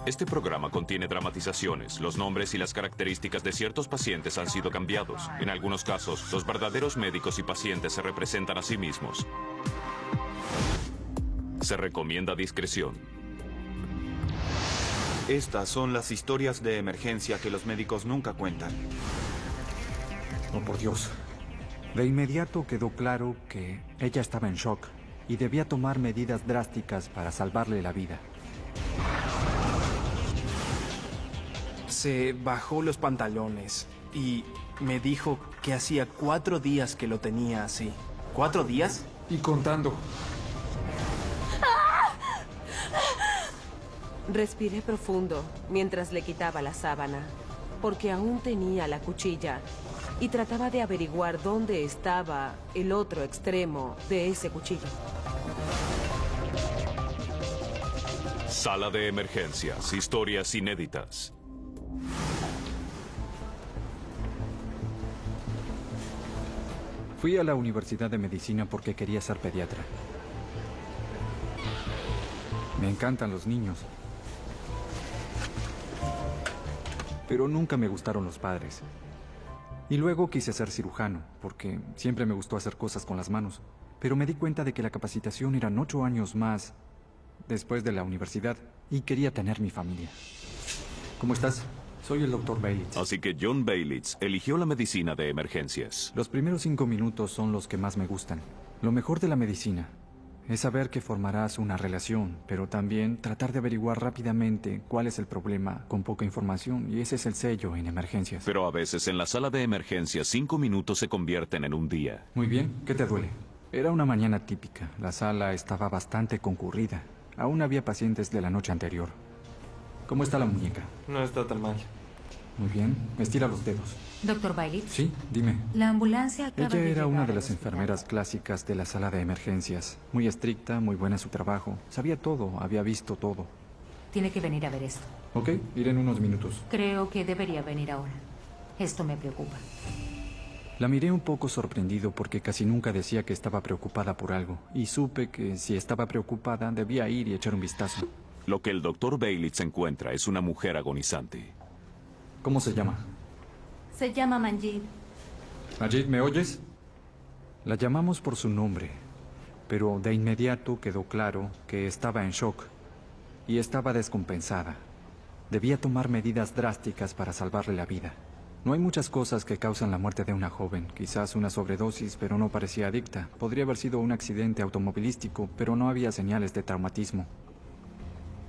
Este programa contiene dramatizaciones. Los nombres y las características de ciertos pacientes han sido cambiados. En algunos casos, los verdaderos médicos y pacientes se representan a sí mismos. Se recomienda discreción. Estas son las historias de emergencia que los médicos nunca cuentan. Oh, por Dios. De inmediato quedó claro que ella estaba en shock y debía tomar medidas drásticas para salvarle la vida. Se bajó los pantalones y me dijo que hacía 4 días que lo tenía así. ¿4 días? Y contando. Respiré profundo mientras le quitaba la sábana, porque aún tenía la cuchilla y trataba de averiguar dónde estaba el otro extremo de ese cuchillo. Sala de emergencias, historias inéditas. Fui a la Universidad de Medicina porque quería ser pediatra. Me encantan los niños. Pero nunca me gustaron los padres. Y luego quise ser cirujano, porque siempre me gustó hacer cosas con las manos. Pero me di cuenta de que la capacitación eran 8 años más después de la universidad, y quería tener mi familia. ¿Cómo estás? Soy el Dr. Bailitz. Así que John Bailitz eligió la medicina de emergencias. Los primeros 5 minutos son los que más me gustan. Lo mejor de la medicina es saber que formarás una relación, pero también tratar de averiguar rápidamente cuál es el problema con poca información, y ese es el sello en emergencias. Pero a veces en la sala de emergencias 5 minutos se convierten en un día. Muy bien, ¿qué te duele? Era una mañana típica. La sala estaba bastante concurrida. Aún había pacientes de la noche anterior. ¿Cómo está la muñeca? No está tan mal. Muy bien, estira los dedos. Doctor Bailitz. Sí, dime. La ambulancia acaba Ella de era una llegar de al las hospital. enfermeras clásicas de la sala de emergencias. Muy estricta, muy buena en su trabajo. Sabía todo, había visto todo. Tiene que venir a ver esto. Ok, iré en unos minutos. Creo que debería venir ahora. Esto me preocupa. La miré un poco sorprendido porque casi nunca decía que estaba preocupada por algo. Y supe que si estaba preocupada debía ir y echar un vistazo. Lo que el Dr. Bailitz encuentra es una mujer agonizante. ¿Cómo se llama? Se llama Manjit. Majid, ¿me oyes? La llamamos por su nombre, pero de inmediato quedó claro que estaba en shock y estaba descompensada. Debía tomar medidas drásticas para salvarle la vida. No hay muchas cosas que causan la muerte de una joven. Quizás una sobredosis, pero no parecía adicta. Podría haber sido un accidente automovilístico, pero no había señales de traumatismo.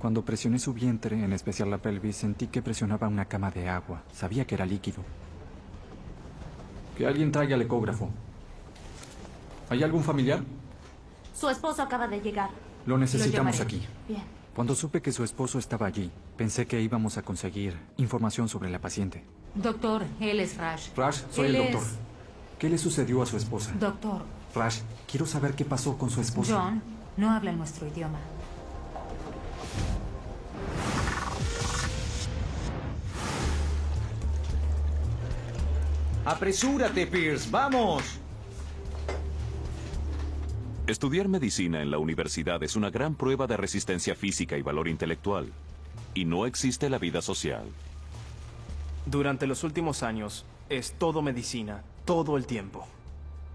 Cuando presioné su vientre, en especial la pelvis, sentí que presionaba una cama de agua. Sabía que era líquido. Que alguien traiga el ecógrafo. ¿Hay algún familiar? Su esposo acaba de llegar. Lo necesitamos llamaré. aquí. Bien. Cuando supe que su esposo estaba allí, pensé que íbamos a conseguir información sobre la paciente. Doctor, él es Raj. Raj, soy Él el doctor. es- ¿Qué le sucedió a su esposa? Doctor, Raj, quiero saber qué pasó con su esposa. John no habla nuestro idioma. ¡Apresúrate, Pierce! ¡Vamos! Estudiar medicina en la universidad es una gran prueba de resistencia física y valor intelectual. Y no existe la vida social. Durante los últimos años, es todo medicina, todo el tiempo.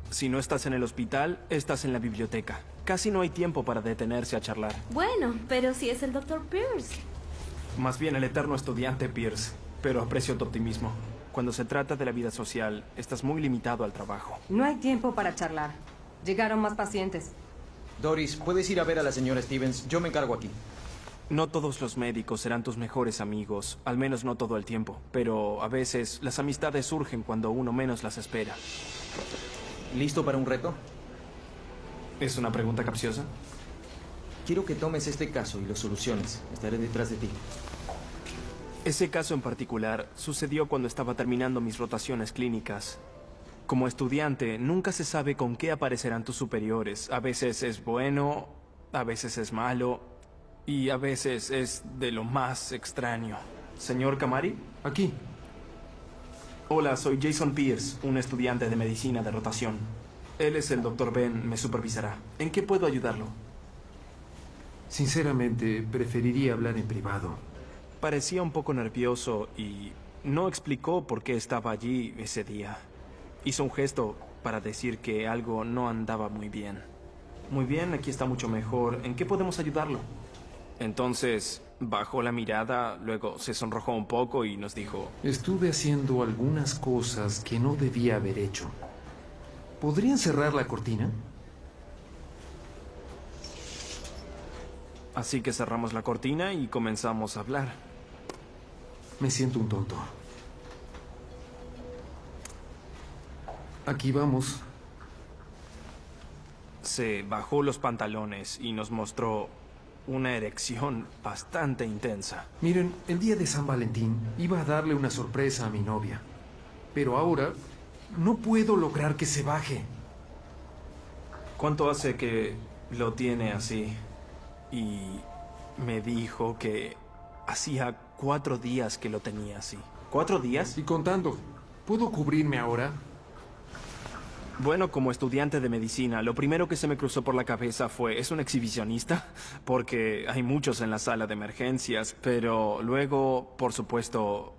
Si no estás en el hospital, estás en la biblioteca. Casi no hay tiempo para detenerse a charlar. Bueno, pero si es el Dr. Pierce. Más bien el eterno estudiante Pierce, pero aprecio tu optimismo. Cuando se trata de la vida social, estás muy limitado al trabajo. No hay tiempo para charlar. Llegaron más pacientes. Doris, puedes ir a ver a la señora Stevens. Yo me encargo aquí. No todos los médicos serán tus mejores amigos, al menos no todo el tiempo. Pero a veces las amistades surgen cuando uno menos las espera. ¿Listo para un reto? ¿Es una pregunta capciosa? Quiero que tomes este caso y lo soluciones. Estaré detrás de ti. Ese caso en particular sucedió cuando estaba terminando mis rotaciones clínicas. Como estudiante, nunca se sabe con qué aparecerán tus superiores. A veces es bueno, a veces es malo, y a veces es de lo más extraño. ¿Señor Kamari? Aquí. Hola, soy Jason Pierce, un estudiante de medicina de rotación. Él es el Dr. Ben, me supervisará. ¿En qué puedo ayudarlo? Sinceramente, preferiría hablar en privado. parecía un poco nervioso y no explicó por qué estaba allí ese día. Hizo un gesto para decir que algo no andaba muy bien. Muy bien, aquí está mucho mejor. ¿En qué podemos ayudarlo? Entonces, bajó la mirada, luego se sonrojó un poco y nos dijo... Estuve haciendo algunas cosas que no debía haber hecho. ¿Podrían cerrar la cortina? Así que cerramos la cortina y comenzamos a hablar. Me siento un tonto. Aquí vamos. Se bajó los pantalones y nos mostró una erección bastante intensa. Miren, el día de San Valentín iba a darle una sorpresa a mi novia. Pero ahora no puedo lograr que se baje. ¿Cuánto hace que lo tiene así? Y me dijo que hacía 4 días que lo tenía así. ¿4 días? Y contando. ¿Puedo cubrirme ahora? Bueno, como estudiante de medicina, lo primero que se me cruzó por la cabeza fue, ¿es un exhibicionista? Porque hay muchos en la sala de emergencias, pero luego, por supuesto,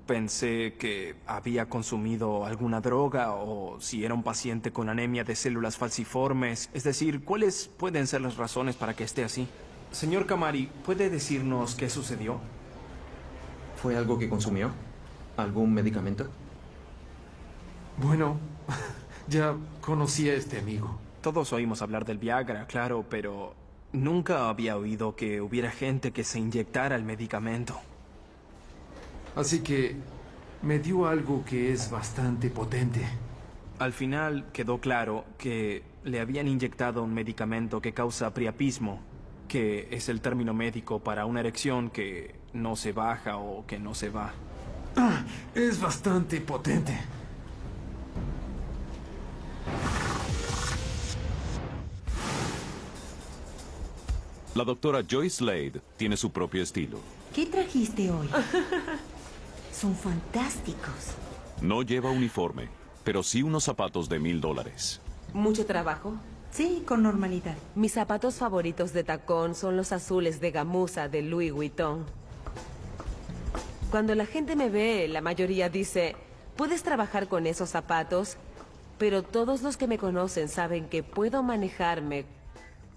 pensé que había consumido alguna droga o si era un paciente con anemia de células falciformes. Es decir, ¿cuáles pueden ser las razones para que esté así? Señor Kamari, ¿puede decirnos qué sucedió? ¿Fue algo que consumió? ¿Algún medicamento? Bueno, ya conocí a este amigo. Todos oímos hablar del Viagra, claro, pero nunca había oído que hubiera gente que se inyectara el medicamento. Así que me dio algo que es bastante potente. Al final quedó claro que le habían inyectado un medicamento que causa priapismo, que es el término médico para una erección que no se baja o que no se va. Es bastante potente. La doctora Joyce Slade tiene su propio estilo. ¿Qué trajiste hoy? Son fantásticos. No lleva uniforme, pero sí unos zapatos de $1000. ¿Mucho trabajo? Sí, con normalidad. Mis zapatos favoritos de tacón son los azules de gamuza de Louis Vuitton. Cuando la gente me ve, la mayoría dice, ¿puedes trabajar con esos zapatos? Pero todos los que me conocen saben que puedo manejarme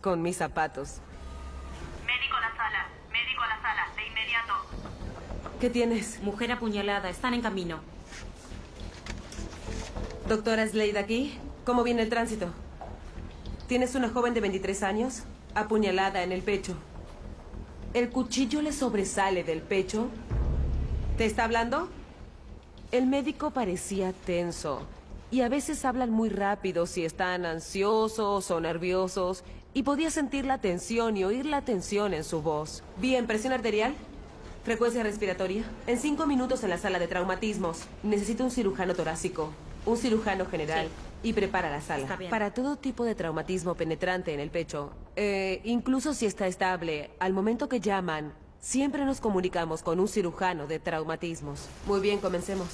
con mis zapatos. Médico a la sala, de inmediato. ¿Qué tienes? Mujer apuñalada, están en camino. Doctora Slade aquí. ¿Cómo viene el tránsito? Tienes una joven de 23 años, apuñalada en el pecho. ¿El cuchillo le sobresale del pecho? ¿Te está hablando? El médico parecía tenso. Y a veces hablan muy rápido si están ansiosos o nerviosos. Y podía sentir la tensión y oír la tensión en su voz. Bien, presión arterial. Frecuencia respiratoria. En 5 minutos en la sala de traumatismos. Necesito un cirujano torácico. Un cirujano general. Sí. Y prepara la sala. Para todo tipo de traumatismo penetrante en el pecho. Incluso si está estable, al momento que llaman, siempre nos comunicamos con un cirujano de traumatismos. Muy bien, comencemos.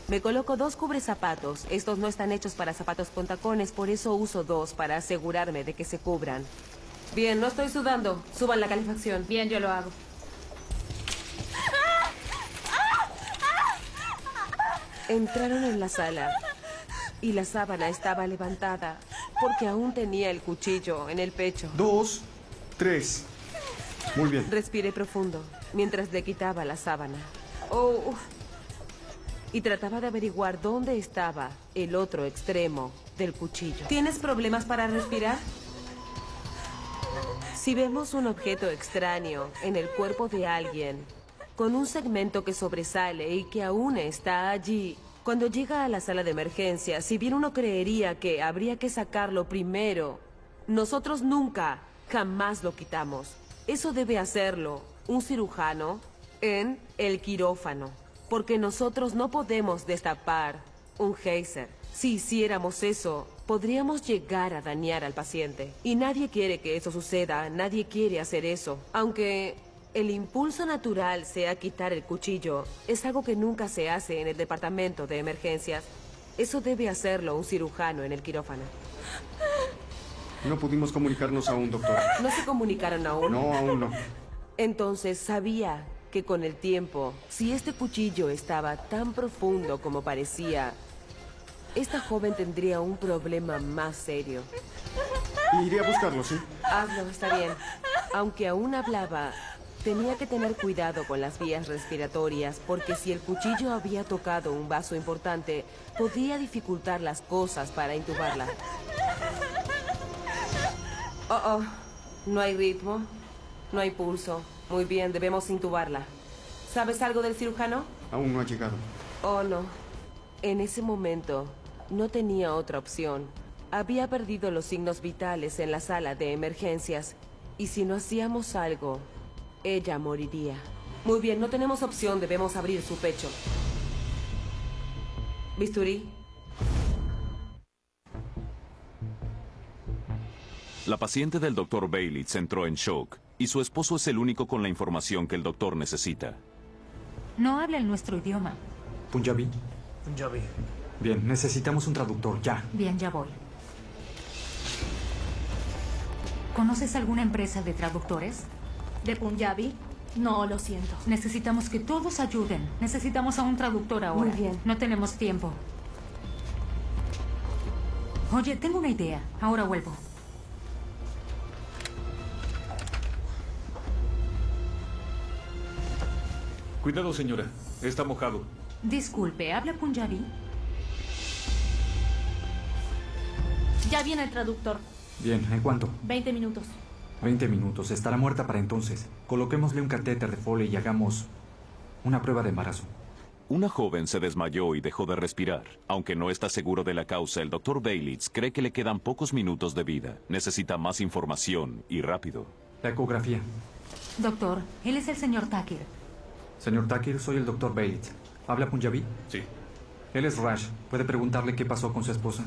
Me coloco 2 cubrezapatos. Estos no están hechos para zapatos con tacones, por eso uso 2 para asegurarme de que se cubran. Bien, no estoy sudando. Suban la calefacción. Bien, yo lo hago. Entraron en la sala y la sábana estaba levantada porque aún tenía el cuchillo en el pecho. 2, 3. Muy bien. Respiré profundo mientras le quitaba la sábana. Oh, y trataba de averiguar dónde estaba el otro extremo del cuchillo. ¿Tienes problemas para respirar? Si vemos un objeto extraño en el cuerpo de alguien, con un segmento que sobresale y que aún está allí, cuando llega a la sala de emergencia, si bien uno creería que habría que sacarlo primero, nosotros nunca, jamás lo quitamos. Eso debe hacerlo un cirujano en el quirófano. Porque nosotros no podemos destapar un geyser. Si hiciéramos eso, podríamos llegar a dañar al paciente. Y nadie quiere que eso suceda, nadie quiere hacer eso. Aunque el impulso natural sea quitar el cuchillo, es algo que nunca se hace en el departamento de emergencias. Eso debe hacerlo un cirujano en el quirófano. No pudimos comunicarnos aún, doctor. ¿No se comunicaron aún? No, aún no. Entonces sabía que con el tiempo, si este cuchillo estaba tan profundo como parecía, esta joven tendría un problema más serio. Iré a buscarlo, ¿sí? Hazlo, está bien. Aunque aún hablaba, tenía que tener cuidado con las vías respiratorias, porque si el cuchillo había tocado un vaso importante, podía dificultar las cosas para intubarla. Oh, no hay ritmo, no hay pulso. Muy bien, debemos intubarla. ¿Sabes algo del cirujano? Aún no ha llegado. Oh, no. En ese momento, no tenía otra opción. Había perdido los signos vitales en la sala de emergencias. Y si no hacíamos algo, ella moriría. Muy bien, no tenemos opción. Debemos abrir su pecho. ¿Bisturí? La paciente del Dr. Bailitz entró en shock y su esposo es el único con la información que el doctor necesita. No habla en nuestro idioma. ¿Punjabi? Punjabi. Bien, necesitamos un traductor, ya. Bien, ya voy. ¿Conoces alguna empresa de traductores? ¿De Punjabi? No, lo siento. Necesitamos que todos ayuden. Necesitamos a un traductor ahora. Muy bien. No tenemos tiempo. Oye, tengo una idea. Ahora vuelvo. Cuidado, señora. Está mojado. Disculpe, ¿habla Punjabi? Ya viene el traductor. Bien, ¿en cuánto? 20 minutos. 20 minutos. Estará muerta para entonces. Coloquémosle un catéter de Foley y hagamos una prueba de embarazo. Una joven se desmayó y dejó de respirar. Aunque no está seguro de la causa, el Dr. Bailitz cree que le quedan pocos minutos de vida. Necesita más información y rápido. La ecografía. Doctor, él es el señor Takir. Señor Takir, soy el Dr. Bailitz. ¿Habla Punjabi? Sí. Él es Raj. ¿Puede preguntarle qué pasó con su esposa?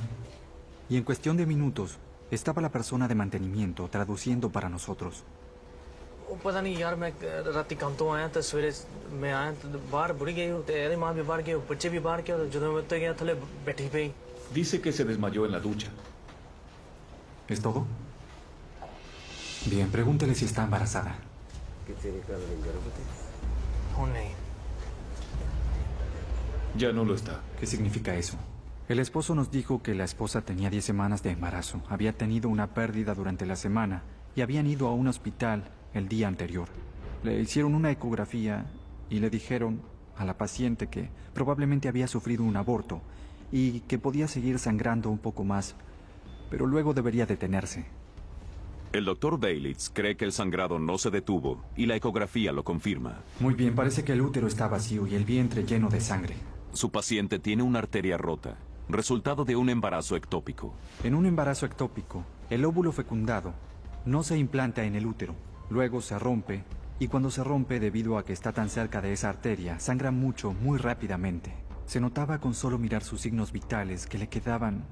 Y en cuestión de minutos, estaba la persona de mantenimiento traduciendo para nosotros. पता नहीं यार मैं राती काम तो आया तो सवेरे मैं आया तो बाहर बुढ़ी गई ते ਇਹਦੀ ਮਾਂ ਵੀ ਬਾਹਰ ਗਈ ਬੱਚੇ ਵੀ ਬਾਹਰ ਗਏ ਜਦੋਂ ਮੈਂ ਉੱਤੇ ਗਿਆ ਥੱਲੇ ਬੈਠੀ ਪਈ Dice que se desmayó en la ducha. ¿Es todo? Bien, pregúntele si está embarazada. ਹੁਣ ਨਹੀਂ Ya no lo está. ¿Qué significa eso? El esposo nos dijo que la esposa tenía 10 semanas de embarazo, había tenido una pérdida durante la semana y habían ido a un hospital el día anterior. Le hicieron una ecografía y le dijeron a la paciente que probablemente había sufrido un aborto y que podía seguir sangrando un poco más, pero luego debería detenerse. El Dr. Bailitz cree que el sangrado no se detuvo y la ecografía lo confirma. Muy bien, parece que el útero está vacío y el vientre lleno de sangre. Su paciente tiene una arteria rota, resultado de un embarazo ectópico. En un embarazo ectópico, el óvulo fecundado no se implanta en el útero. Luego se rompe, y cuando se rompe, debido a que está tan cerca de esa arteria, sangra mucho, muy rápidamente. Se notaba con solo mirar sus signos vitales que le quedaban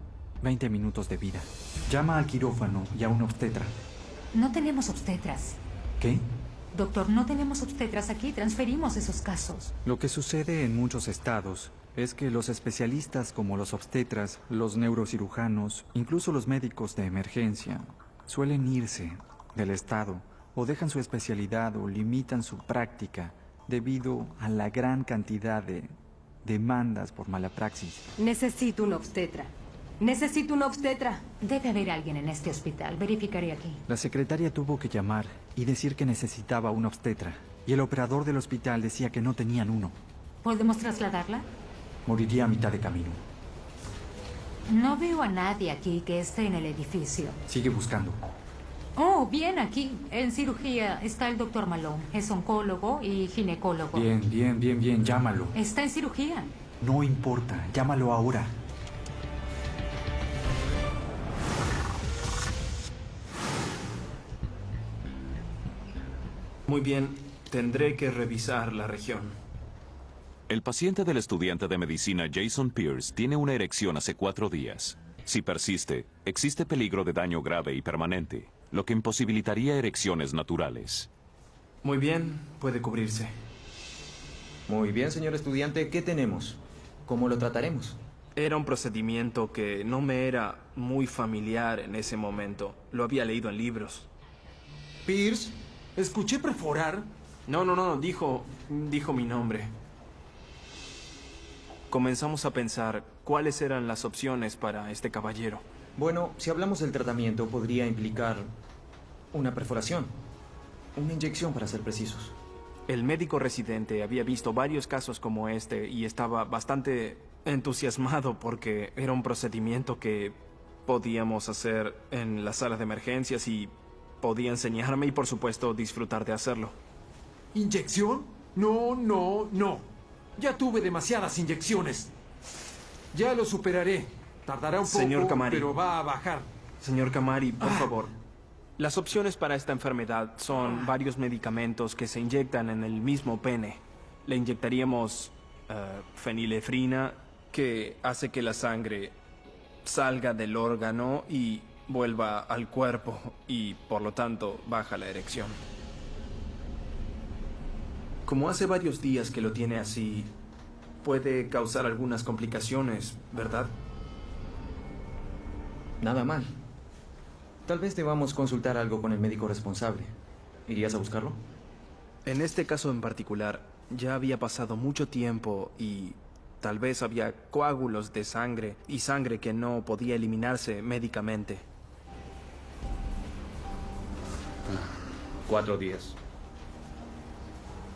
20 minutos de vida. Llama al quirófano y a un obstetra. No tenemos obstetras. ¿Qué? Doctor, no tenemos obstetras aquí. Transferimos esos casos. Lo que sucede en muchos estados es que los especialistas como los obstetras, los neurocirujanos, incluso los médicos de emergencia, suelen irse del estado o dejan su especialidad o limitan su práctica debido a la gran cantidad de demandas por mala praxis. Necesito un obstetra. Necesito un obstetra. Debe haber alguien en este hospital. Verificaré aquí. La secretaria tuvo que llamar y decir que necesitaba un obstetra. Y el operador del hospital decía que no tenían uno. ¿Podemos trasladarla? Moriría a mitad de camino. No veo a nadie aquí que esté en el edificio. Sigue buscando. Oh, bien, aquí. En cirugía está el doctor Malone. Es oncólogo y ginecólogo. Bien. Llámalo. Está en cirugía. No importa. Llámalo ahora. Muy bien, tendré que revisar la región. El paciente del estudiante de medicina Jason Pierce tiene una erección hace 4 días. Si persiste, existe peligro de daño grave y permanente, lo que imposibilitaría erecciones naturales. Muy bien, puede cubrirse. Muy bien, señor estudiante, ¿qué tenemos? ¿Cómo lo trataremos? Era un procedimiento que no me era muy familiar en ese momento. Lo había leído en libros. Pierce, escuché perforar. No, dijo mi nombre. Comenzamos a pensar cuáles eran las opciones para este caballero. Bueno, si hablamos del tratamiento, podría implicar una perforación. Una inyección, para ser precisos. El médico residente había visto varios casos como este y estaba bastante entusiasmado porque era un procedimiento que podíamos hacer en la sala de emergencias y podía enseñarme y, por supuesto, disfrutar de hacerlo. ¿Inyección? No. Ya tuve demasiadas inyecciones. Ya lo superaré. Tardará un Señor poco, Kamari. pero va a bajar. Señor Kamari, por favor. Las opciones para esta enfermedad son varios medicamentos que se inyectan en el mismo pene. Le inyectaríamos fenilefrina, que hace que la sangre salga del órgano y vuelva al cuerpo y, por lo tanto, baja la erección. Como hace varios días que lo tiene así, puede causar algunas complicaciones, ¿verdad? Nada mal. Tal vez debamos consultar algo con el médico responsable. ¿Irías a buscarlo? En este caso en particular, ya había pasado mucho tiempo y tal vez había coágulos de sangre y sangre que no podía eliminarse médicamente. 4 días.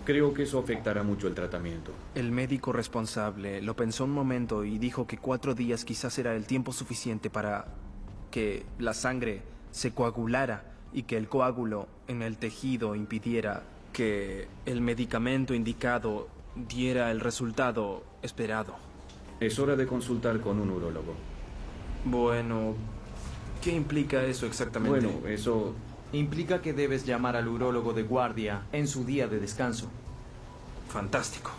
Creo que eso afectará mucho el tratamiento. El médico responsable lo pensó un momento y dijo que 4 días quizás era el tiempo suficiente para que la sangre se coagulara y que el coágulo en el tejido impidiera que el medicamento indicado diera el resultado esperado. Es hora de consultar con un urólogo. Bueno, ¿qué implica eso exactamente? Bueno, eso implica que debes llamar al urólogo de guardia en su día de descanso. Fantástico.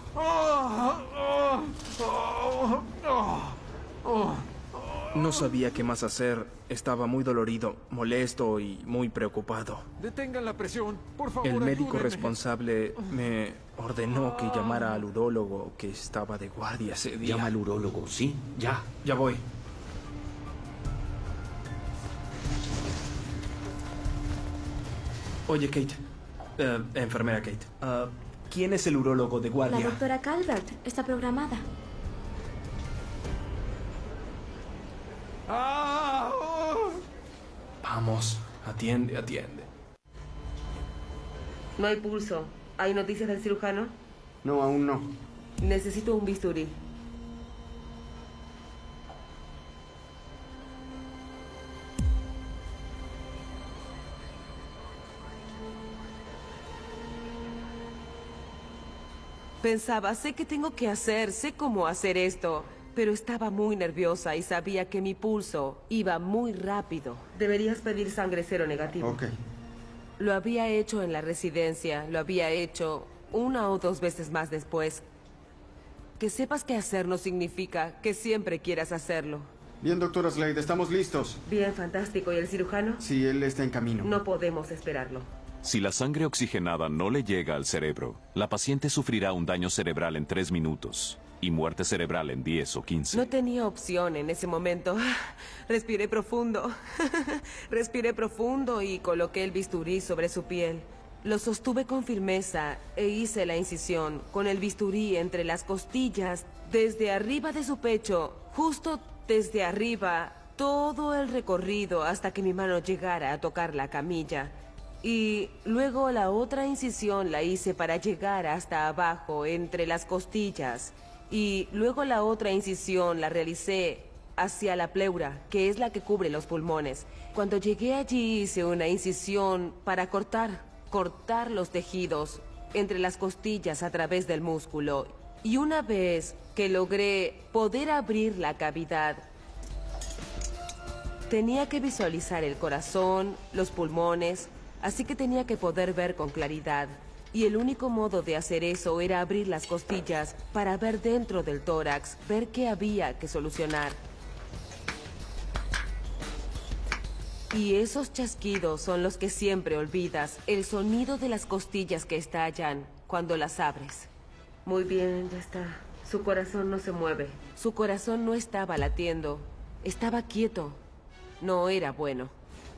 No sabía qué más hacer. Estaba muy dolorido, molesto y muy preocupado. Detengan la presión, por favor. El médico ayúdenme. responsable me ordenó que llamara al urólogo que estaba de guardia ese día. Llama al urólogo, ¿sí? Ya. Ya voy. Oye, Kate. Enfermera Kate. ¿Quién es el urólogo de guardia? La doctora Calvert está programada. Vamos, atiende. No hay pulso. ¿Hay noticias del cirujano? No, aún no. Necesito un bisturí. Pensaba, sé qué tengo que hacer, sé cómo hacer esto, pero estaba muy nerviosa y sabía que mi pulso iba muy rápido. Deberías pedir sangre cero negativo. Ok. Lo había hecho en la residencia, lo había hecho 1 o 2 veces más después. Que sepas qué hacer no significa que siempre quieras hacerlo. Bien, doctora Slade, estamos listos. Bien, fantástico. ¿Y el cirujano? Sí, él está en camino. No podemos esperarlo. Si la sangre oxigenada no le llega al cerebro, la paciente sufrirá un daño cerebral en 3 minutos y muerte cerebral en 10 o 15. No tenía opción en ese momento. Respiré profundo. Respiré profundo y coloqué el bisturí sobre su piel. Lo sostuve con firmeza e hice la incisión con el bisturí entre las costillas, desde arriba de su pecho, justo desde arriba, todo el recorrido hasta que mi mano llegara a tocar la camilla. Y luego la otra incisión la hice para llegar hasta abajo, entre las costillas. Y luego la otra incisión la realicé hacia la pleura, que es la que cubre los pulmones. Cuando llegué allí hice una incisión para cortar los tejidos entre las costillas a través del músculo. Y una vez que logré poder abrir la cavidad, tenía que visualizar el corazón, los pulmones, así que tenía que poder ver con claridad. Y el único modo de hacer eso era abrir las costillas para ver dentro del tórax, ver qué había que solucionar. Y esos chasquidos son los que siempre olvidas, el sonido de las costillas que estallan cuando las abres. Muy bien, ya está. Su corazón no se mueve. Su corazón no estaba latiendo, estaba quieto. No era bueno.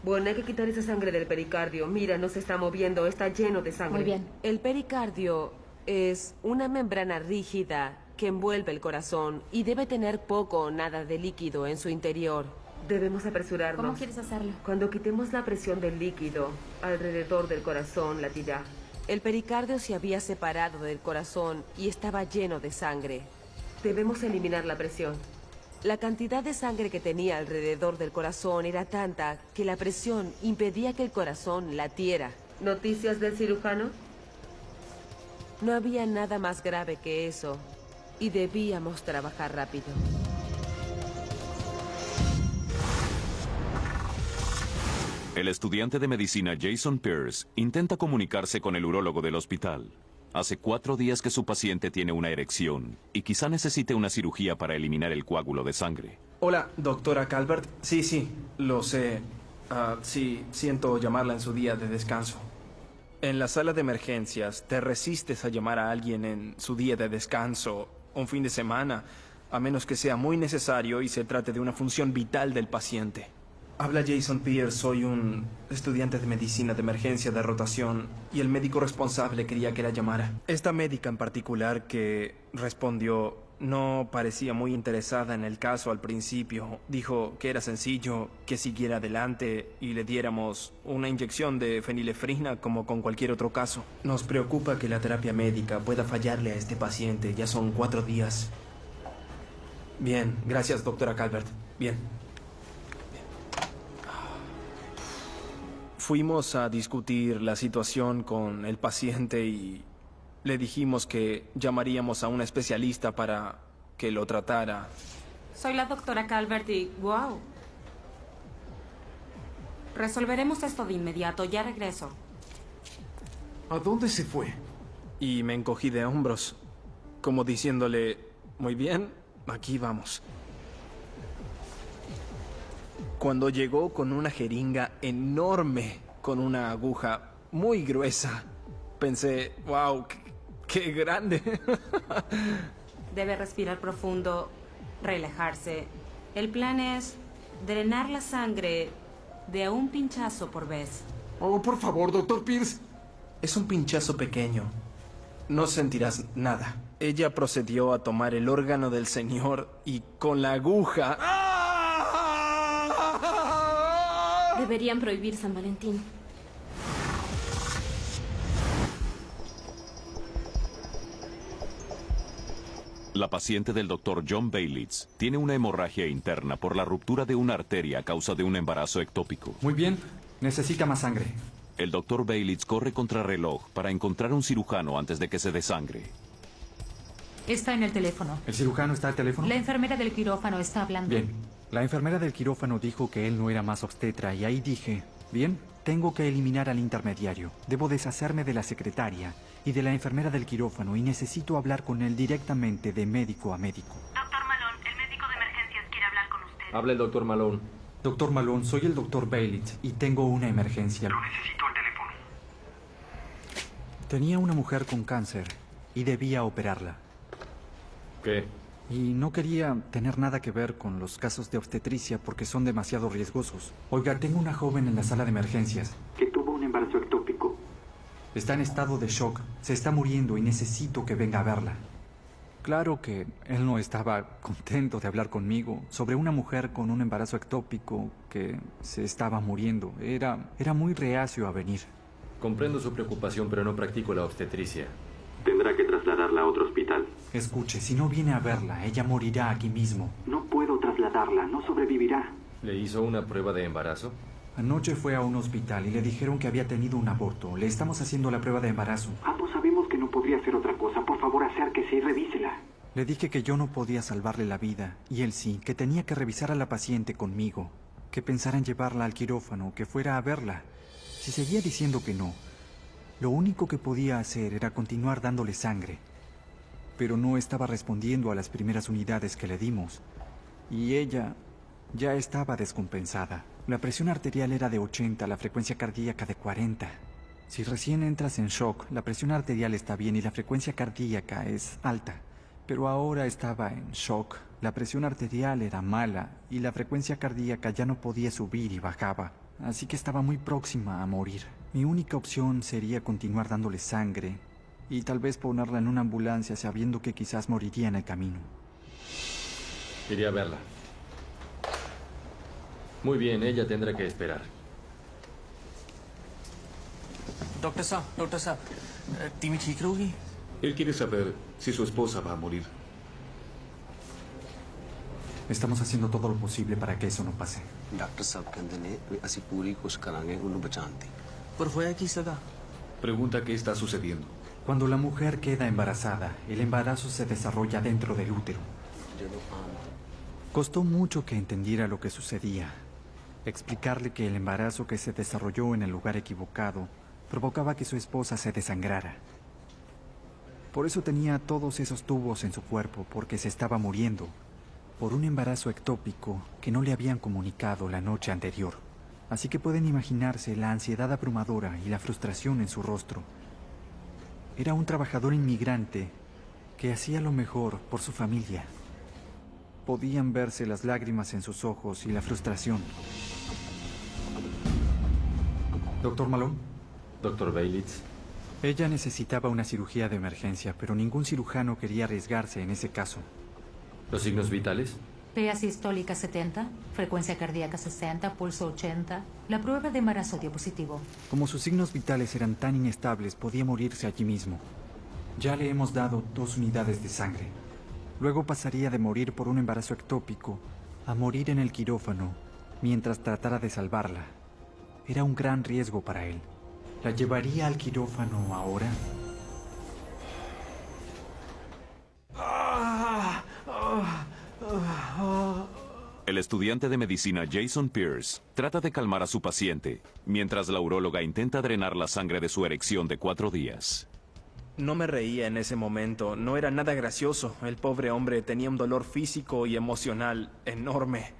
Bueno, hay que quitar esa sangre del pericardio. Mira, no se está moviendo, está lleno de sangre. Muy bien. El pericardio es una membrana rígida que envuelve el corazón y debe tener poco o nada de líquido en su interior. Debemos apresurarnos. ¿Cómo quieres hacerlo? Cuando quitemos la presión del líquido alrededor del corazón latirá. El pericardio se había separado del corazón y estaba lleno de sangre. Debemos eliminar la presión. La cantidad de sangre que tenía alrededor del corazón era tanta que la presión impedía que el corazón latiera. ¿Noticias del cirujano? No había nada más grave que eso y debíamos trabajar rápido. El estudiante de medicina Jason Pierce intenta comunicarse con el urólogo del hospital. Hace 4 días que su paciente tiene una erección y quizá necesite una cirugía para eliminar el coágulo de sangre. Hola, doctora Calvert. Sí, lo sé. Sí, siento llamarla en su día de descanso. En la sala de emergencias, te resistes a llamar a alguien en su día de descanso, un fin de semana, a menos que sea muy necesario y se trate de una función vital del paciente. Habla Jason Pierce, soy un estudiante de medicina de emergencia de rotación y el médico responsable quería que la llamara. Esta médica en particular que respondió no parecía muy interesada en el caso al principio. Dijo que era sencillo, que siguiera adelante y le diéramos una inyección de fenilefrina como con cualquier otro caso. Nos preocupa que la terapia médica pueda fallarle a este paciente. Ya son 4 días. Bien, gracias, doctora Calvert. Bien. Fuimos a discutir la situación con el paciente y le dijimos que llamaríamos a un especialista para que lo tratara. Soy la doctora Calvert y... ¡Wow! Resolveremos esto de inmediato. Ya regreso. ¿A dónde se fue? Y me encogí de hombros, como diciéndole, muy bien, aquí vamos. Cuando llegó con una jeringa enorme, con una aguja muy gruesa, pensé, wow, qué grande. Debe respirar profundo, relajarse. El plan es drenar la sangre de un pinchazo por vez. Oh, por favor, doctor Pierce. Es un pinchazo pequeño. No sentirás nada. Ella procedió a tomar el órgano del señor y con la aguja... Deberían prohibir San Valentín. La paciente del Dr. John Baylitz tiene una hemorragia interna por la ruptura de una arteria a causa de un embarazo ectópico. Muy bien, necesita más sangre. El Dr. Baylitz corre contrarreloj para encontrar un cirujano antes de que se desangre. Está en el teléfono. ¿El cirujano está al teléfono? La enfermera del quirófano está hablando. Bien. La enfermera del quirófano dijo que él no era más obstetra y ahí dije, bien, tengo que eliminar al intermediario. Debo deshacerme de la secretaria y de la enfermera del quirófano y necesito hablar con él directamente de médico a médico. Doctor Malone, el médico de emergencias quiere hablar con usted. Habla el doctor Malone. Doctor Malone, soy el doctor Baylitz y tengo una emergencia. Lo necesito al teléfono. Tenía una mujer con cáncer y debía operarla. ¿Qué? Y no quería tener nada que ver con los casos de obstetricia porque son demasiado riesgosos. Oiga, tengo una joven en la sala de emergencias. Que tuvo un embarazo ectópico. Está en estado de shock. Se está muriendo y necesito que venga a verla. Claro que él no estaba contento de hablar conmigo sobre una mujer con un embarazo ectópico que se estaba muriendo. Era muy reacio a venir. Comprendo su preocupación, pero no practico la obstetricia. Tendrá que trasladarla a otro hospital. Escuche, si no viene a verla, ella morirá aquí mismo. No puedo trasladarla, no sobrevivirá. ¿Le hizo una prueba de embarazo? Anoche fue a un hospital y le dijeron que había tenido un aborto. Le estamos haciendo la prueba de embarazo. Ambos sabemos que no podría hacer otra cosa. Por favor, acérquese y revísela. Le dije que yo no podía salvarle la vida, y él sí, que tenía que revisar a la paciente conmigo, que pensara en llevarla al quirófano, que fuera a verla. Si seguía diciendo que no, lo único que podía hacer era continuar dándole sangre. Pero no estaba respondiendo a las primeras unidades que le dimos. Y ella ya estaba descompensada. La presión arterial era de 80, la frecuencia cardíaca de 40. Si recién entras en shock, la presión arterial está bien y la frecuencia cardíaca es alta. Pero ahora estaba en shock. La presión arterial era mala y la frecuencia cardíaca ya no podía subir y bajaba. así que estaba muy próxima a morir. Mi única opción sería continuar dándole sangre y tal vez ponerla en una ambulancia sabiendo que quizás moriría en el camino. Iré a verla. Muy bien, ella tendrá que esperar. Doctor साहब टीमी ठीक रहोगी? Él quiere saber si su esposa va a morir. Estamos haciendo todo lo posible para que eso no pase. Doctor साहब कहते ने ਅਸੀਂ पूरी कोशिश करांगे ਉਹਨੂੰ ਬਚਾਉਣ ਦੀ। पर होया की सदा? Pregunta qué está sucediendo. Cuando la mujer queda embarazada, el embarazo se desarrolla dentro del útero. Costó mucho que entendiera lo que sucedía. Explicarle que el embarazo que se desarrolló en el lugar equivocado provocaba que su esposa se desangrara. Por eso tenía todos esos tubos en su cuerpo, porque se estaba muriendo por un embarazo ectópico que no le habían comunicado la noche anterior. Así que pueden imaginarse la ansiedad abrumadora y la frustración en su rostro. Era un trabajador inmigrante que hacía lo mejor por su familia. Podían verse las lágrimas en sus ojos y la frustración. ¿Doctor Malone? Doctor Bailitz. Ella necesitaba una cirugía de emergencia, pero ningún cirujano quería arriesgarse en ese caso. ¿Los signos vitales? PA sistólica 70, frecuencia cardíaca 60, pulso 80. La prueba de embarazo dio positivo. Como sus signos vitales eran tan inestables, podía morirse allí mismo. Ya le hemos dado 2 unidades de sangre. Luego pasaría de morir por un embarazo ectópico a morir en el quirófano mientras tratara de salvarla. Era un gran riesgo para él. ¿La llevaría al quirófano ahora? El estudiante de medicina Jason Pierce trata de calmar a su paciente, mientras la uróloga intenta drenar la sangre de su erección de 4 días. No me reía en ese momento, no era nada gracioso. El pobre hombre tenía un dolor físico y emocional enorme.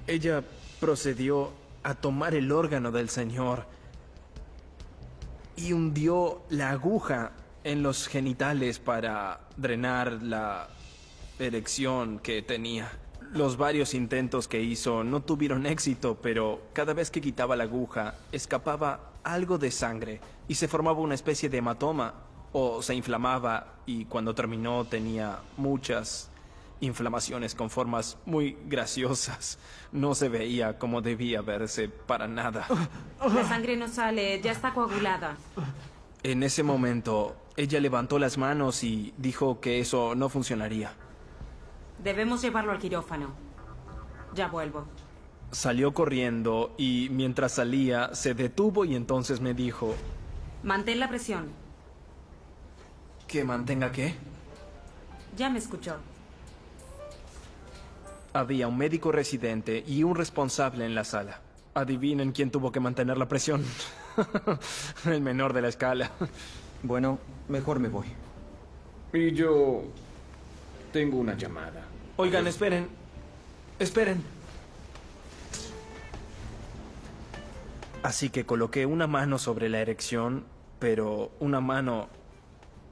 Ella procedió a tomar el órgano del señor y hundió la aguja en los genitales para drenar la erección que tenía. Los varios intentos que hizo no tuvieron éxito, pero cada vez que quitaba la aguja, escapaba algo de sangre y se formaba una especie de hematoma o se inflamaba, y cuando terminó tenía muchas inflamaciones con formas muy graciosas. No se veía como debía verse para nada. La sangre no sale, ya está coagulada. En ese momento, ella levantó las manos y dijo que eso no funcionaría. Debemos llevarlo al quirófano. Ya vuelvo. Salió corriendo y mientras salía se detuvo y entonces me dijo... Mantén la presión. ¿Que mantenga qué? Ya me escuchó. Había un médico residente y un responsable en la sala. Adivinen quién tuvo que mantener la presión. El menor de la escala. Bueno, mejor me voy. Y yo tengo una llamada. Oigan, esperen. Esperen. Así que coloqué una mano sobre la erección, pero una mano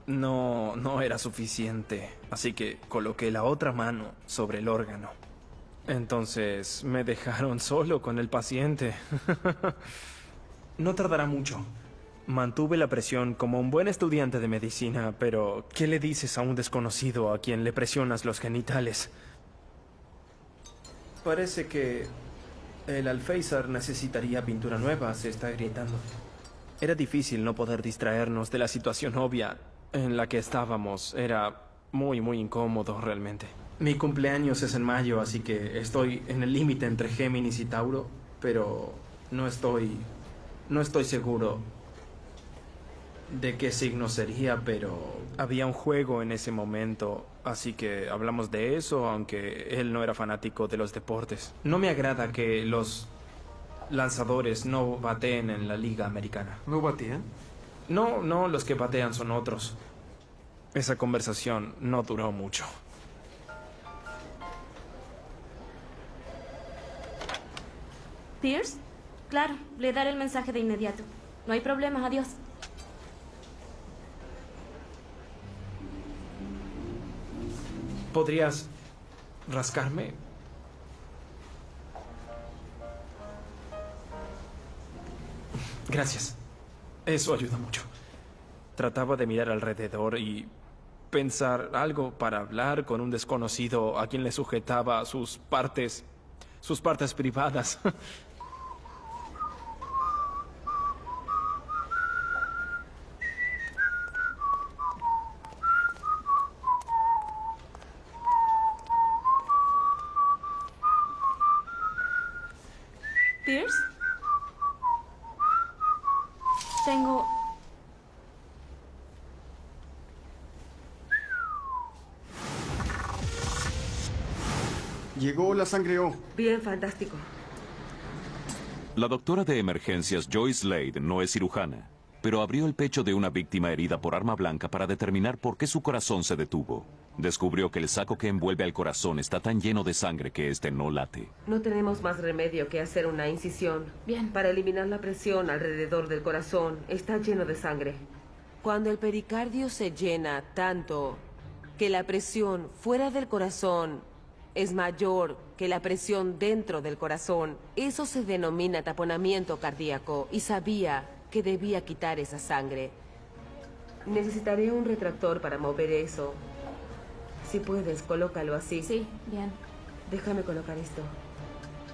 no era suficiente. Así que coloqué la otra mano sobre el órgano. Entonces me dejaron solo con el paciente. No tardará mucho. Mantuve la presión como un buen estudiante de medicina, pero ¿qué le dices a un desconocido a quien le presionas los genitales? Parece que el alféizar necesitaría pintura nueva, se está agrietando. Era difícil no poder distraernos de la situación obvia en la que estábamos. Era muy incómodo realmente. Mi cumpleaños es en mayo, así que estoy en el límite entre Géminis y Tauro, pero no estoy seguro de qué signo sería, pero había un juego en ese momento, así que hablamos de eso, aunque él no era fanático de los deportes. No me agrada que los lanzadores no bateen en la liga americana. ¿No batean? No, los que batean son otros. Esa conversación no duró mucho. ¿Pierce? Claro, le daré el mensaje de inmediato. No hay problemas, adiós. ¿Podrías rascarme? Gracias. Eso ayuda mucho. Trataba de mirar alrededor y pensar algo para hablar con un desconocido a quien le sujetaba sus partes privadas. ¿Pierce? Tengo... Llegó la sangre O. Bien, fantástico. La doctora de emergencias Joyce Slade no es cirujana, pero abrió el pecho de una víctima herida por arma blanca para determinar por qué su corazón se detuvo. Descubrió que el saco que envuelve al corazón está tan lleno de sangre que este no late. No tenemos más remedio que hacer una incisión. Bien. Para eliminar la presión alrededor del corazón, está lleno de sangre. Cuando el pericardio se llena tanto que la presión fuera del corazón es mayor que la presión dentro del corazón, eso se denomina taponamiento cardíaco y sabía que debía quitar esa sangre. Necesitaré un retractor para mover eso. Si puedes, colócalo así. Sí, bien. Déjame colocar esto.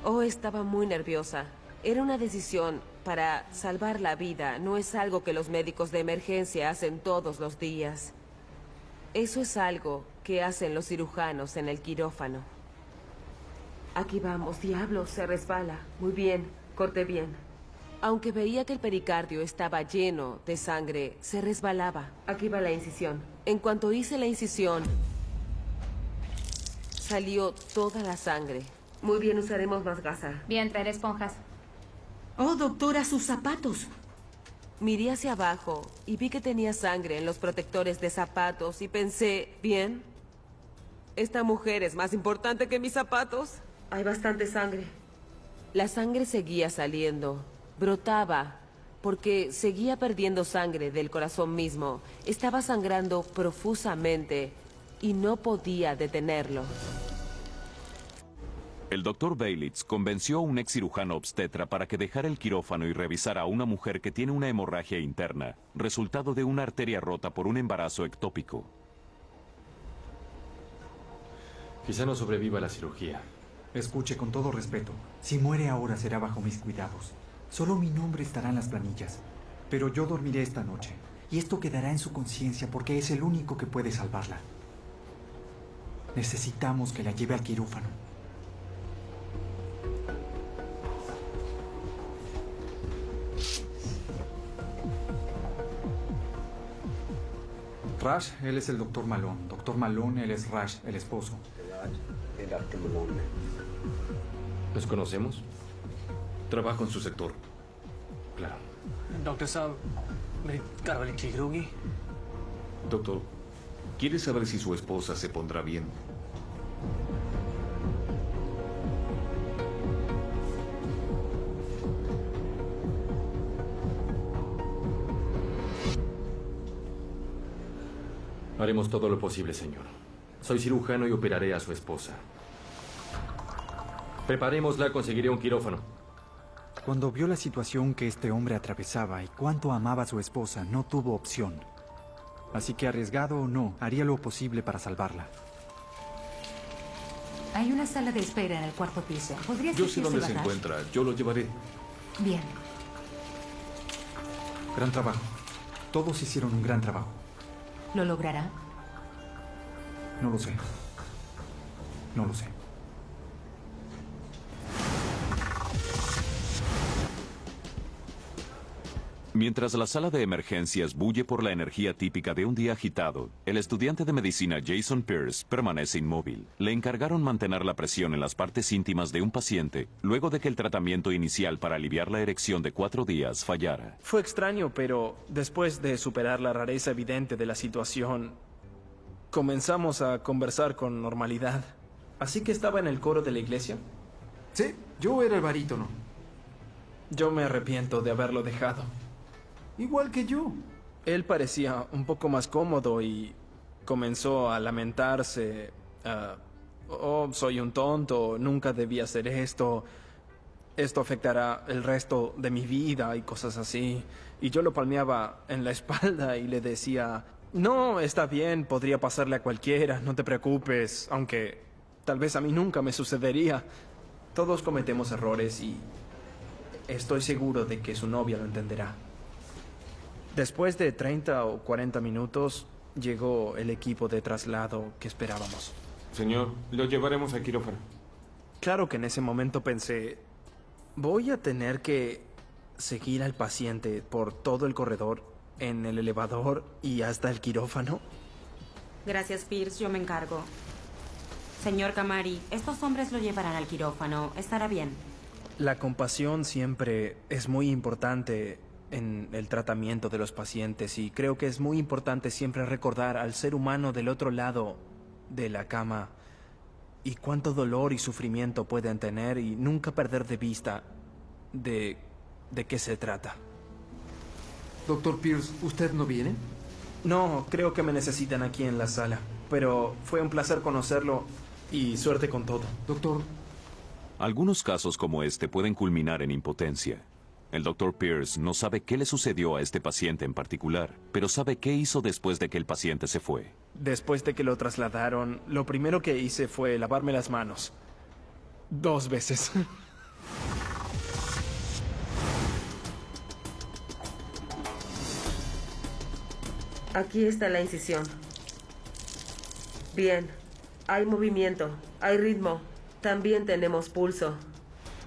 Oh, estaba muy nerviosa. Era una decisión para salvar la vida. No es algo que los médicos de emergencia hacen todos los días. Eso es algo que hacen los cirujanos en el quirófano. Aquí vamos, diablo, se resbala. Muy bien, corte bien. Aunque veía que el pericardio estaba lleno de sangre, se resbalaba. Aquí va la incisión. En cuanto hice la incisión, salió toda la sangre. Muy bien, usaremos más gasa. Bien, traeré esponjas. Oh, doctora, sus zapatos. Miré hacia abajo y vi que tenía sangre en los protectores de zapatos y pensé, bien, esta mujer es más importante que mis zapatos. Hay bastante sangre. La sangre seguía saliendo, brotaba, porque seguía perdiendo sangre del corazón mismo. Estaba sangrando profusamente y no podía detenerlo. El doctor Baylitz convenció a un ex cirujano obstetra para que dejara el quirófano y revisara a una mujer que tiene una hemorragia interna, resultado de una arteria rota por un embarazo ectópico. Quizá no sobreviva la cirugía. Escuche, con todo respeto, si muere ahora será bajo mis cuidados. Solo mi nombre estará en las planillas. Pero yo dormiré esta noche, y esto quedará en su conciencia porque es el único que puede salvarla. Necesitamos que la lleve al quirófano. Rash, él es el doctor Malone. Doctor Malone, él es Rash, el esposo. ¿Nos conocemos? Trabajo en su sector. Claro. Doctor साहब मेरी घरवाली ठीक रहोगी? Doctor, ¿quiere saber si su esposa se pondrá bien? Haremos todo lo posible, señor. Soy cirujano y operaré a su esposa. Preparémosla, conseguiré un quirófano. Cuando vio la situación que este hombre atravesaba y cuánto amaba a su esposa, no tuvo opción. Así que, arriesgado o no, haría lo posible para salvarla. Hay una sala de espera en el cuarto piso. ¿Podría Yo sé dónde se bajar? encuentra. Yo lo llevaré. Bien. Gran trabajo. Todos hicieron un gran trabajo. ¿Lo logrará? No lo sé. No lo sé. Mientras la sala de emergencias bulle por la energía típica de un día agitado, el estudiante de medicina Jason Pierce permanece inmóvil. Le encargaron mantener la presión en las partes íntimas de un paciente luego de que el tratamiento inicial para aliviar la erección de 4 días fallara. Fue extraño, pero después de superar la rareza evidente de la situación, comenzamos a conversar con normalidad. ¿Así que estaba en el coro de la iglesia? Sí, yo era el barítono. Yo me arrepiento de haberlo dejado. Igual que yo. Él parecía un poco más cómodo y comenzó a lamentarse. Oh, soy un tonto, nunca debí hacer esto. esto afectará el resto de mi vida y cosas así. Y yo lo palmeaba en la espalda y le decía, no, está bien, podría pasarle a cualquiera, no te preocupes, aunque tal vez a mí nunca me sucedería. Todos cometemos errores y estoy seguro de que su novia lo entenderá. Después de 30 o 40 minutos, llegó el equipo de traslado que esperábamos. Señor, lo llevaremos al quirófano. Claro que en ese momento pensé, voy a tener que seguir al paciente por todo el corredor, en el elevador y hasta el quirófano. Gracias, Pierce, yo me encargo. Señor Camari, estos hombres lo llevarán al quirófano. Estará bien. La compasión siempre es muy importante en el tratamiento de los pacientes y creo que es muy importante siempre recordar al ser humano del otro lado de la cama y cuánto dolor y sufrimiento pueden tener y nunca perder de vista de qué se trata. Doctor Pierce, ¿usted no viene? No, creo que me necesitan aquí en la sala, pero fue un placer conocerlo y suerte con todo. Doctor. Algunos casos como este pueden culminar en impotencia. El Dr. Pierce no sabe qué le sucedió a este paciente en particular, pero sabe qué hizo después de que el paciente se fue. Después de que lo trasladaron, lo primero que hice fue lavarme las manos. 2 veces. Aquí está la incisión. Bien. Hay movimiento, hay ritmo. También tenemos pulso.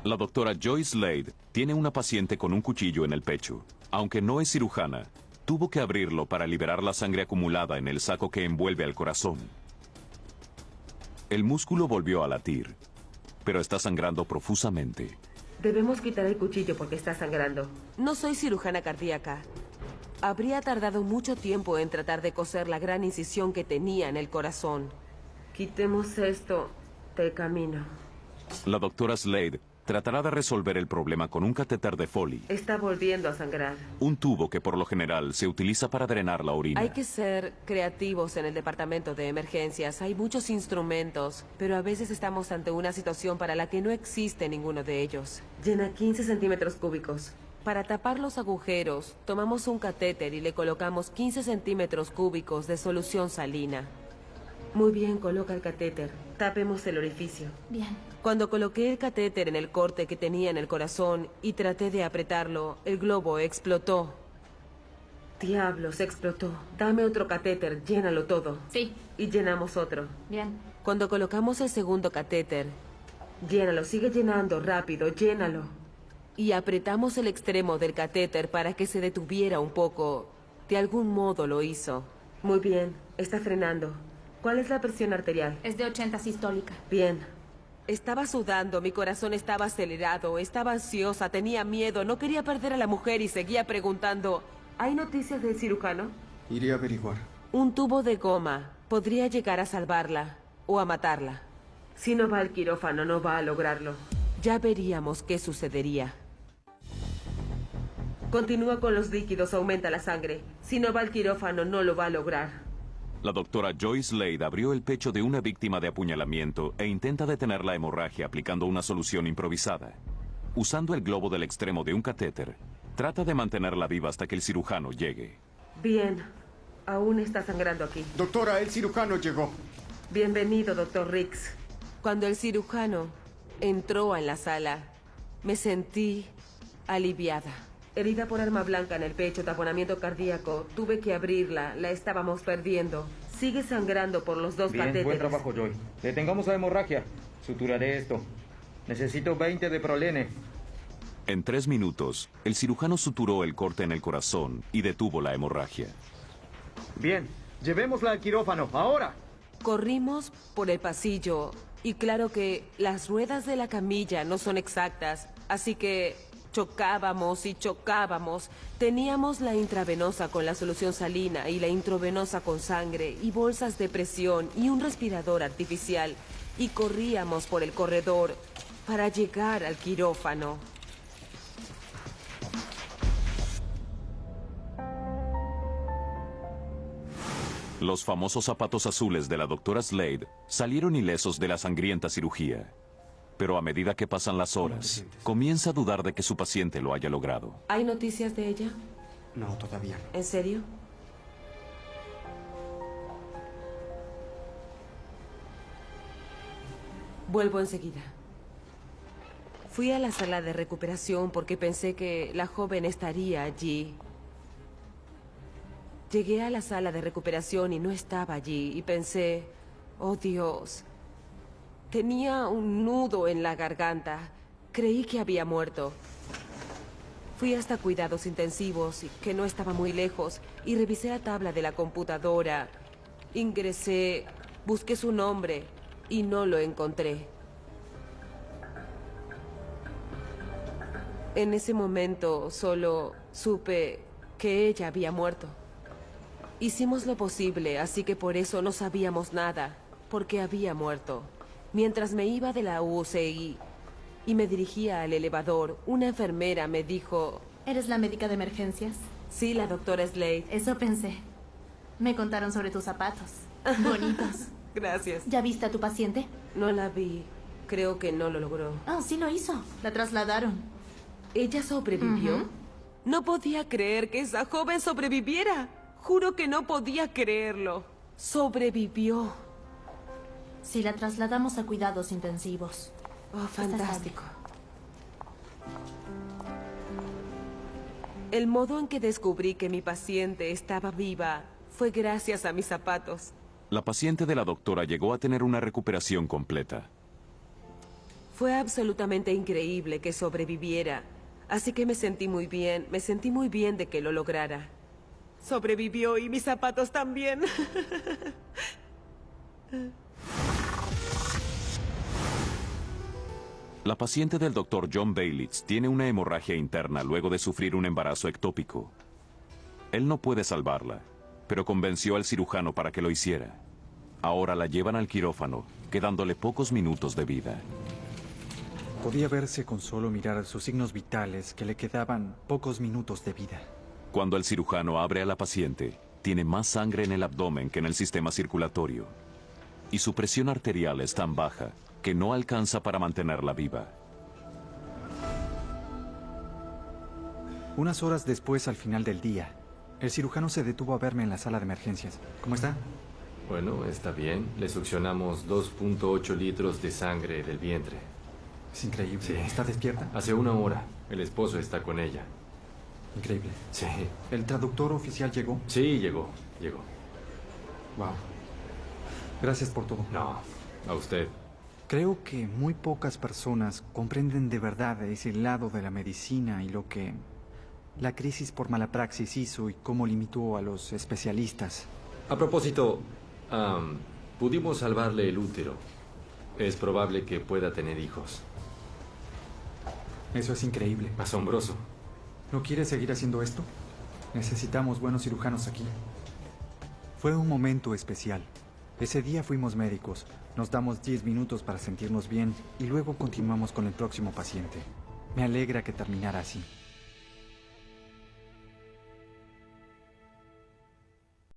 La doctora Joyce Slade tiene una paciente con un cuchillo en el pecho. Aunque no es cirujana, tuvo que abrirlo para liberar la sangre acumulada en el saco que envuelve al corazón. El músculo volvió a latir, pero está sangrando profusamente. Debemos quitar el cuchillo porque está sangrando. No soy cirujana cardíaca. Habría tardado mucho tiempo en tratar de coser la gran incisión que tenía en el corazón. Quitemos esto del camino. La doctora Slade tratará de resolver el problema con un catéter de Foley. Está volviendo a sangrar. Un tubo que por lo general se utiliza para drenar la orina. Hay que ser creativos en el departamento de emergencias. Hay muchos instrumentos, pero a veces estamos ante una situación para la que no existe ninguno de ellos. Llena 15 centímetros cúbicos. Para tapar los agujeros, tomamos un catéter y le colocamos 15 centímetros cúbicos de solución salina. Muy bien, coloca el catéter. Tapemos el orificio. Bien. Cuando coloqué el catéter en el corte que tenía en el corazón y traté de apretarlo, el globo explotó. Diablos, explotó. Dame otro catéter, llénalo todo. Sí. Y llenamos otro. Bien. Cuando colocamos el segundo catéter, llénalo, sigue llenando, rápido, llénalo. Y apretamos el extremo del catéter para que se detuviera un poco. De algún modo lo hizo. Muy bien, está frenando. ¿Cuál es la presión arterial? Es de 80 sistólica. Bien. Estaba sudando, mi corazón estaba acelerado, estaba ansiosa, tenía miedo, no quería perder a la mujer y seguía preguntando, ¿hay noticias del cirujano? Iré a averiguar. Un tubo de goma podría llegar a salvarla o a matarla. Si no va al quirófano, no va a lograrlo. Ya veríamos qué sucedería. Continúa con los líquidos, aumenta la sangre. Si no va al quirófano, no lo va a lograr. La doctora Joyce Slade abrió el pecho de una víctima de apuñalamiento e intenta detener la hemorragia aplicando una solución improvisada. Usando el globo del extremo de un catéter, trata de mantenerla viva hasta que el cirujano llegue. Bien. Aún está sangrando aquí. Doctora, el cirujano llegó. Bienvenido, doctor Riggs. Cuando el cirujano entró en la sala, me sentí aliviada. Herida por arma blanca en el pecho, taponamiento cardíaco. Tuve que abrirla, la estábamos perdiendo. Sigue sangrando por los 2 Bien, catéteres. buen trabajo, Joy. Detengamos la hemorragia. Suturaré esto. Necesito 20 de prolene. En 3 minutos, el cirujano suturó el corte en el corazón y detuvo la hemorragia. Bien, llevémosla al quirófano, ahora. Corrimos por el pasillo y claro que las ruedas de la camilla no son exactas, así que chocábamos y chocábamos. Teníamos la intravenosa con la solución salina y la intravenosa con sangre y bolsas de presión y un respirador artificial. Y corríamos por el corredor para llegar al quirófano. Los famosos zapatos azules de la doctora Slade salieron ilesos de la sangrienta cirugía. Pero a medida que pasan las horas, comienza a dudar de que su paciente lo haya logrado. ¿Hay noticias de ella? No, todavía no. ¿En serio? Vuelvo enseguida. Fui a la sala de recuperación porque pensé que la joven estaría allí. Llegué a la sala de recuperación y no estaba allí y pensé, oh Dios, tenía un nudo en la garganta. Creí que había muerto. Fui hasta cuidados intensivos, que no estaba muy lejos, y revisé la tabla de la computadora. Ingresé, busqué su nombre y no lo encontré. En ese momento solo supe que ella había muerto. Hicimos lo posible, así que por eso no sabíamos nada, porque había muerto. Mientras me iba de la UCI y me dirigía al elevador, una enfermera me dijo... ¿Eres la médica de emergencias? Sí, la doctora Slade. Eso pensé. Me contaron sobre tus zapatos. Bonitos. Gracias. ¿Ya viste a tu paciente? No la vi. Creo que no lo logró. Ah, sí lo hizo. La trasladaron. ¿Ella sobrevivió? No podía creer que esa joven sobreviviera. Juro que no podía creerlo. Sobrevivió. Sí, la trasladamos a cuidados intensivos. Oh, fantástico. El modo en que descubrí que mi paciente estaba viva fue gracias a mis zapatos. La paciente de la doctora llegó a tener una recuperación completa. Fue absolutamente increíble que sobreviviera. Así que me sentí muy bien de que lo lograra. Sobrevivió y mis zapatos también. La paciente del Dr. John Baylitz tiene una hemorragia interna luego de sufrir un embarazo ectópico. Él no puede salvarla, pero convenció al cirujano para que lo hiciera. Ahora la llevan al quirófano, quedándole pocos minutos de vida. Podía verse con solo mirar sus signos vitales que le quedaban pocos minutos de vida. Cuando el cirujano abre a la paciente, tiene más sangre en el abdomen que en el sistema circulatorio. Y su presión arterial es tan baja que no alcanza para mantenerla viva. Unas horas después, al final del día, el cirujano se detuvo a verme en la sala de emergencias. ¿Cómo está? Bueno, está bien. Le succionamos 2.8 litros de sangre del vientre. Es increíble. Sí. ¿Está despierta? Hace una hora. El esposo está con ella. Increíble. Sí. ¿El traductor oficial llegó? Sí, llegó. Wow. Gracias por todo. No, a usted. Creo que muy pocas personas comprenden de verdad ese lado de la medicina y lo que la crisis por mala praxis hizo y cómo limitó a los especialistas. A propósito, pudimos salvarle el útero. Es probable que pueda tener hijos. Eso es increíble. Asombroso. ¿No quiere seguir haciendo esto? Necesitamos buenos cirujanos aquí. Fue un momento especial. Ese día fuimos médicos. Nos damos 10 minutos para sentirnos bien y luego continuamos con el próximo paciente. Me alegra que terminara así.